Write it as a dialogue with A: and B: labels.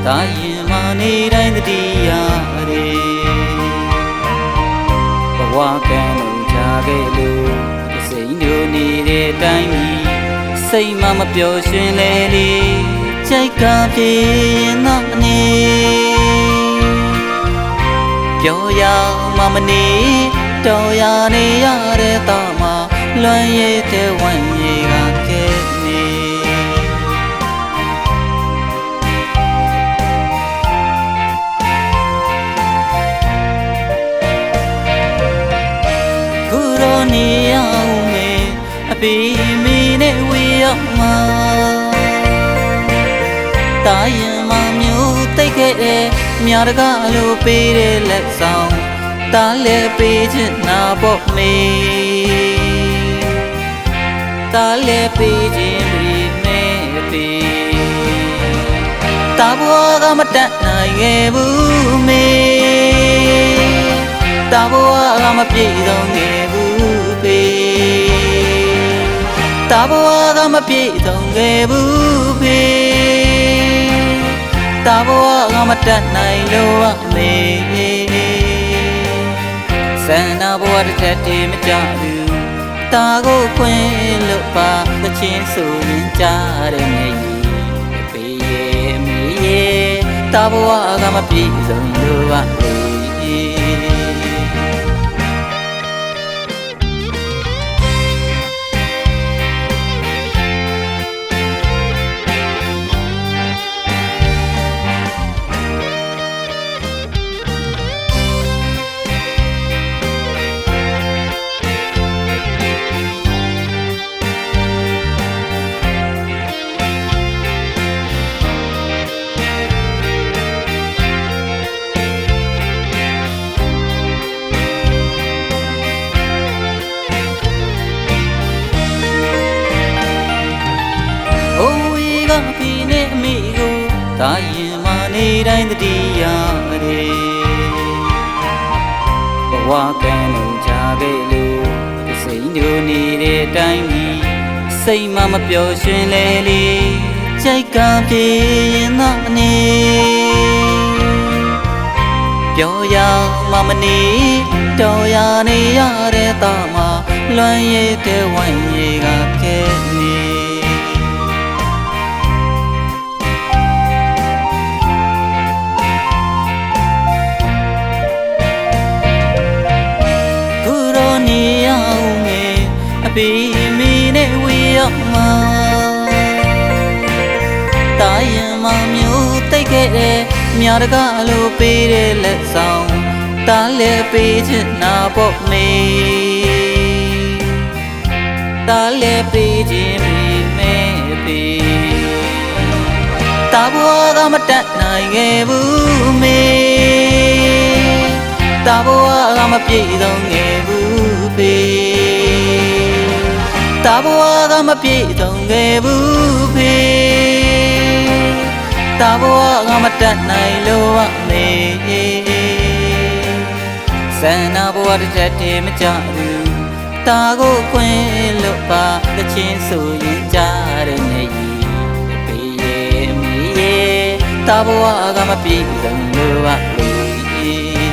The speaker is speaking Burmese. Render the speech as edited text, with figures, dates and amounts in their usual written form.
A: တာရင်မနေတိုင်းတတိယရေဘဝကံလုံးချခဲ့လို့စိတ်တို့နေတဲ့တိုင်းကြီးစိတ်မှမပျော်ရွှင်လေလေကြိုက်ကပြေနာနေပြောရမမနေတော်ရနေရတဲ့တော့မှလွမ်းရည်တဲ့ဝမ်းရည်ကကဲနေခုတော့နေရအောင်မေအပီမီနဲ့ဝေးရမှာတာရင်မမျိုးတိတ်ခဲ့တဲ့မြားတကားလိုပေးတဲ့လက်ဆောင်တားလဲပေးချင်နာပေါ့မေတားလဲပေးခြင်းပြီးမဲပေးတာဘွားကမတတ်နိုင်ခဲ့ဘူးမေတာဘွားကမပြည့်စုံခဲ့ဘူးပေတာဘွားကမပြည့်စုံခဲ့ဘူးပေတာဘွားကမတတ်နိုင်လို့အမေဆန္ဒဘဝတစ်ချက်တည်းမကြဘူးတာကိုခွင့်လို့ပါသချင်းဆိုရင်ကြားတဲ့နေကြီးပေရဲ့အမေရဲ့တာဘဝကမပြည့်စုံလို့ပါတာရင်မနေတိုင်းတတိယရေဘဝကံလုံးချခဲ့လို့စိတ်တို့နေတဲ့တိုင်းကြီးစိတ်မှမပျော်ရွှင်လေလေကြိုက်ကပြေရင်သာနေပြောရမမနေတော်ရနေရတဲ့တော့မှလွမ်းရည်တဲ့ဝမ်းရည်ကကဲနေပီမီနဲ့ဝေးရမှာတာရင်မမျိုးတိတ်ခဲ့တဲ့မြားတကားလိုပေးတဲ့လက်ဆောင်တားလဲပေးချင်နာပေါ့မေတားလဲပေးခြင်းပြီးမဲပေးတာဘွားကမတတ်နိုင်ခဲ့ဘူးမေတာဘွားကမပြည့်စုံခဲ့ဘူးပေတာဘွားကမပြည့်စုံခဲ့ဘူးဖေတာဘွားကမတတ်နိုင်လို့အမေဆန္ဒဘွားတစ်ချက်တည်းမကြဘူးတာကိုခွင့်လို့ပါသချင်းဆိုရင်ကြားတဲ့နေကြီးဖေရဲ့အမေရဲ့တာဘွားကမပြည့်စုံလို့အမေ